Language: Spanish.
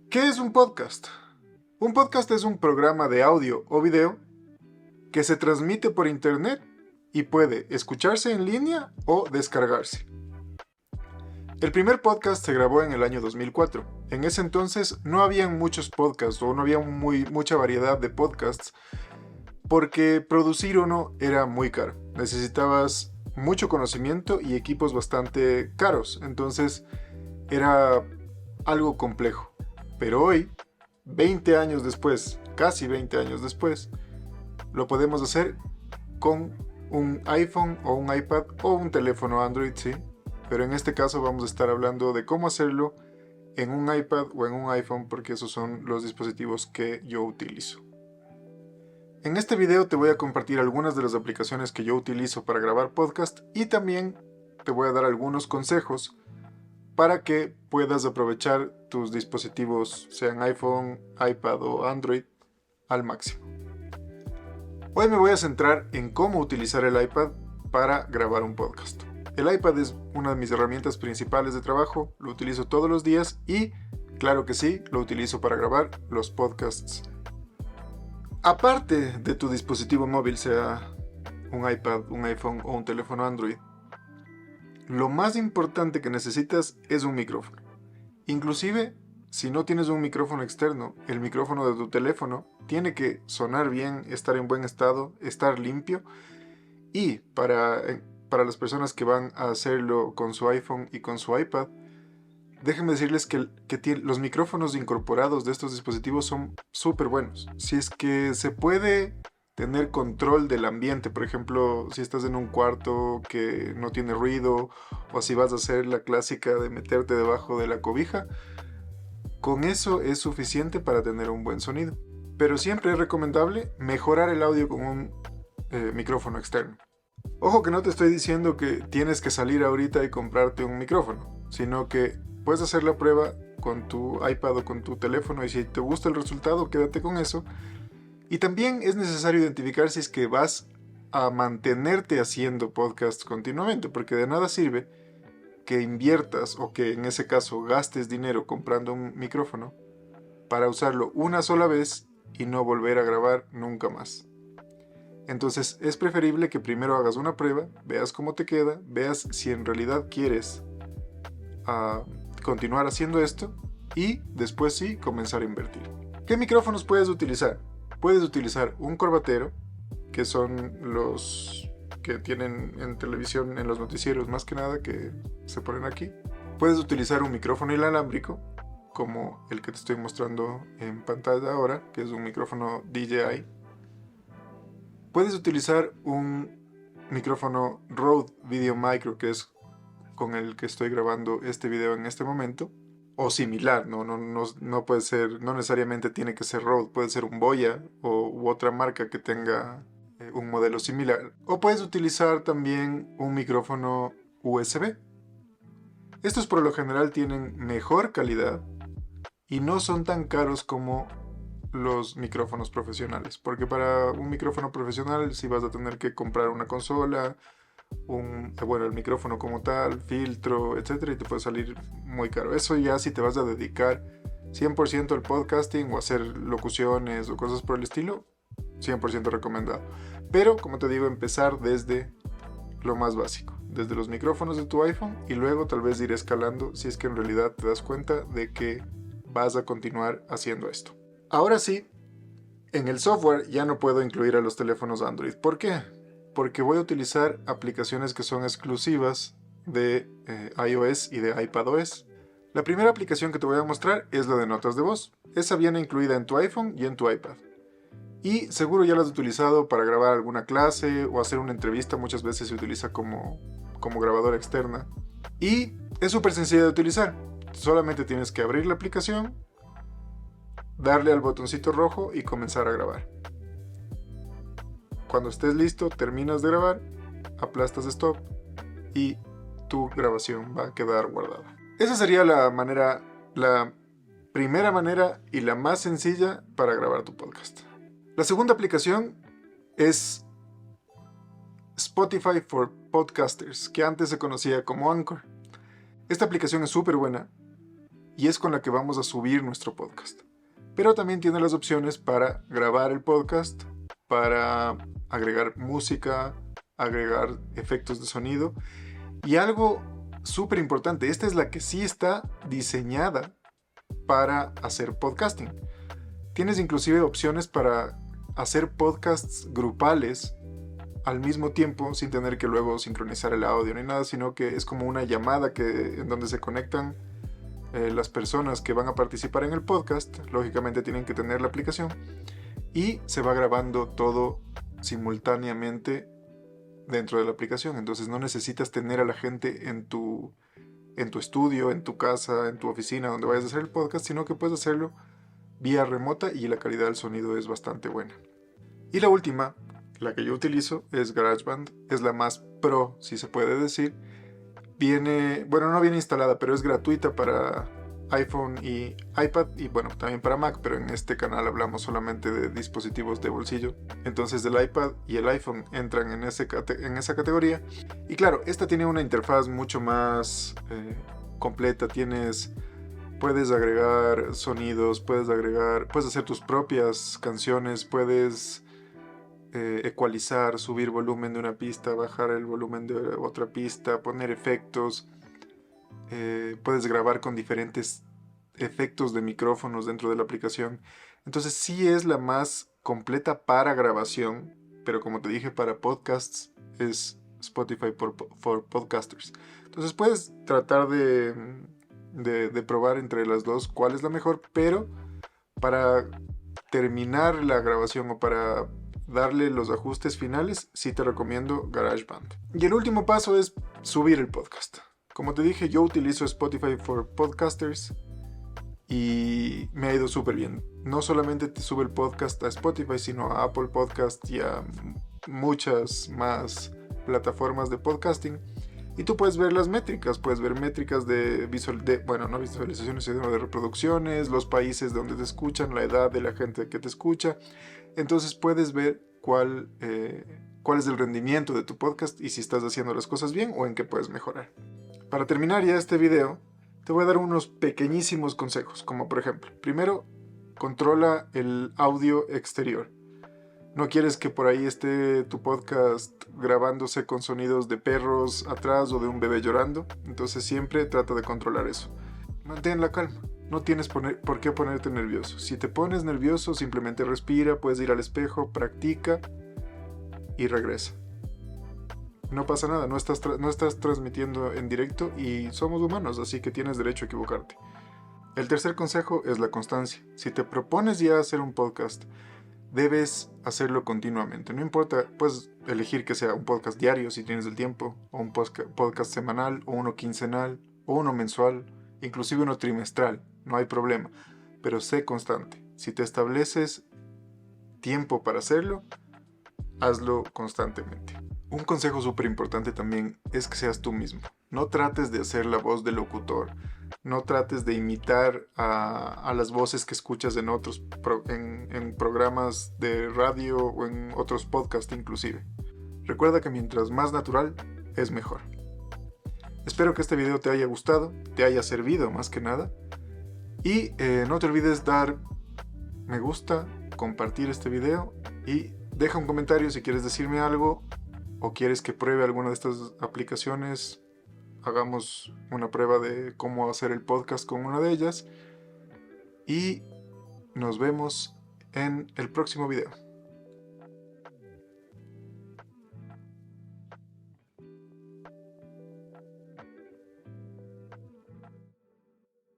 ¿Qué es un podcast? Un podcast es un programa de audio o video que se transmite por internet y puede escucharse en línea o descargarse. El primer podcast se grabó en el año 2004. En ese entonces no habían muchos podcasts o no había mucha variedad de podcasts porque producir uno era muy caro. Necesitabas mucho conocimiento y equipos bastante caros. Entonces era algo complejo. Pero hoy, 20 años después, casi 20 años después, lo podemos hacer con un iPhone o un iPad o un teléfono Android, sí. Pero en este caso vamos a estar hablando de cómo hacerlo en un iPad o en un iPhone porque esos son los dispositivos que yo utilizo. En este video te voy a compartir algunas de las aplicaciones que yo utilizo para grabar podcast y también te voy a dar algunos consejos para que puedas aprovechar tus dispositivos, sean iPhone, iPad o Android, al máximo. Hoy me voy a centrar en cómo utilizar el iPad para grabar un podcast. El iPad es una de mis herramientas principales de trabajo, lo utilizo todos los días y, claro que sí, lo utilizo para grabar los podcasts. Aparte de tu dispositivo móvil, sea un iPad, un iPhone o un teléfono Android, lo más importante que necesitas es un micrófono. Inclusive, si no tienes un micrófono externo, el micrófono de tu teléfono tiene que sonar bien, estar en buen estado, estar limpio. Y para las personas que van a hacerlo con su iPhone y con su iPad, déjenme decirles que los micrófonos incorporados de estos dispositivos son súper buenos. Si es que se puede tener control del ambiente, por ejemplo, si estás en un cuarto que no tiene ruido, o si vas a hacer la clásica de meterte debajo de la cobija, con eso es suficiente para tener un buen sonido. Pero siempre es recomendable mejorar el audio con un micrófono externo. Ojo que no te estoy diciendo que tienes que salir ahorita y comprarte un micrófono, sino que puedes hacer la prueba con tu iPad o con tu teléfono y si te gusta el resultado, quédate con eso. Y también es necesario identificar si es que vas a mantenerte haciendo podcasts continuamente, porque de nada sirve que inviertas o que en ese caso gastes dinero comprando un micrófono para usarlo una sola vez y no volver a grabar nunca más. Entonces es preferible que primero hagas una prueba, veas cómo te queda, veas si en realidad quieres continuar haciendo esto y después sí comenzar a invertir. ¿Qué micrófonos puedes utilizar? Puedes utilizar un corbatero, que son los que tienen en televisión, en los noticieros más que nada, que se ponen aquí. Puedes utilizar un micrófono inalámbrico, como el que te estoy mostrando en pantalla ahora, que es un micrófono DJI. Puedes utilizar un micrófono Rode Video Micro, que es con el que estoy grabando este video en este momento, o similar, no puede ser, no necesariamente tiene que ser Rode, puede ser un Boya u otra marca que tenga un modelo similar. O puedes utilizar también un micrófono USB. Estos por lo general tienen mejor calidad y no son tan caros como los micrófonos profesionales, porque para un micrófono profesional sí vas a tener que comprar una consola, el micrófono como tal, filtro, etcétera, y te puede salir muy caro. Eso ya si te vas a dedicar 100% al podcasting o hacer locuciones o cosas por el estilo, 100% recomendado. Pero como te digo, empezar desde lo más básico, desde los micrófonos de tu iPhone, y luego tal vez ir escalando si es que en realidad te das cuenta de que vas a continuar haciendo esto. Ahora sí, en el software ya no puedo incluir a los teléfonos Android. ¿Por qué? Porque voy a utilizar aplicaciones que son exclusivas de iOS y de iPadOS. La primera aplicación que te voy a mostrar es la de notas de voz. Esa viene incluida en tu iPhone y en tu iPad. Y seguro ya la has utilizado para grabar alguna clase o hacer una entrevista. Muchas veces se utiliza como grabadora externa. Y es súper sencilla de utilizar. Solamente tienes que abrir la aplicación, darle al botoncito rojo y comenzar a grabar. Cuando estés listo, terminas de grabar, aplastas stop y tu grabación va a quedar guardada. Esa sería la primera manera y la más sencilla para grabar tu podcast. La segunda aplicación es Spotify for Podcasters, que antes se conocía como Anchor. Esta aplicación es súper buena y es con la que vamos a subir nuestro podcast. Pero también tiene las opciones para grabar el podcast, para agregar música, agregar efectos de sonido. Y algo súper importante, esta es la que sí está diseñada para hacer podcasting. Tienes inclusive opciones para hacer podcasts grupales al mismo tiempo sin tener que luego sincronizar el audio ni nada, sino que es como una llamada en donde se conectan las personas que van a participar en el podcast. Lógicamente tienen que tener la aplicación y se va grabando todo simultáneamente dentro de la aplicación. Entonces no necesitas tener a la gente en tu estudio, en tu casa, en tu oficina donde vayas a hacer el podcast, sino que puedes hacerlo vía remota y la calidad del sonido es bastante buena. Y la última, la que yo utilizo, es GarageBand. Es la más pro, si se puede decir. No viene instalada, pero es gratuita para iPhone y iPad y bueno, también para Mac, pero en este canal hablamos solamente de dispositivos de bolsillo. Entonces el iPad y el iPhone entran en esa categoría. Y claro, esta tiene una interfaz mucho más completa. Puedes agregar sonidos, puedes hacer tus propias canciones, puedes ecualizar, subir volumen de una pista, bajar el volumen de otra pista, poner efectos. Puedes grabar con diferentes efectos de micrófonos dentro de la aplicación. Entonces sí es la más completa para grabación, pero como te dije, para podcasts es Spotify for Podcasters. Entonces puedes tratar de probar entre las dos cuál es la mejor, pero para terminar la grabación o para darle los ajustes finales, sí te recomiendo GarageBand. Y el último paso es subir el podcast. Como te dije, yo utilizo Spotify for Podcasters y me ha ido súper bien. No solamente te sube el podcast a Spotify, sino a Apple Podcast y a muchas más plataformas de podcasting. Y tú puedes ver las métricas, no visualizaciones, sino de reproducciones, los países donde te escuchan, la edad de la gente que te escucha. Entonces puedes ver cuál es el rendimiento de tu podcast y si estás haciendo las cosas bien o en qué puedes mejorar. Para terminar ya este video, te voy a dar unos pequeñísimos consejos, como por ejemplo, primero, controla el audio exterior. No quieres que por ahí esté tu podcast grabándose con sonidos de perros atrás o de un bebé llorando. Entonces siempre trata de controlar eso. Mantén la calma. No tienes por qué ponerte nervioso. Si te pones nervioso, simplemente respira, puedes ir al espejo, practica y regresa. No pasa nada, no estás transmitiendo en directo y somos humanos, así que tienes derecho a equivocarte. El tercer consejo es la constancia. Si te propones ya hacer un podcast, debes hacerlo continuamente. No importa, puedes elegir que sea un podcast diario si tienes el tiempo, o un podcast semanal, o uno quincenal, o uno mensual, inclusive uno trimestral. No hay problema, pero sé constante. Si te estableces tiempo para hacerlo, hazlo constantemente. Un consejo súper importante también es que seas tú mismo. No trates de hacer la voz del locutor. No trates de imitar a las voces que escuchas en otros en programas de radio o en otros podcasts inclusive. Recuerda que mientras más natural es mejor. Espero que este video te haya gustado, te haya servido más que nada. Y no te olvides dar me gusta, compartir este video y deja un comentario si quieres decirme algo o quieres que pruebe alguna de estas aplicaciones. Hagamos una prueba de cómo hacer el podcast con una de ellas. Y nos vemos en el próximo video.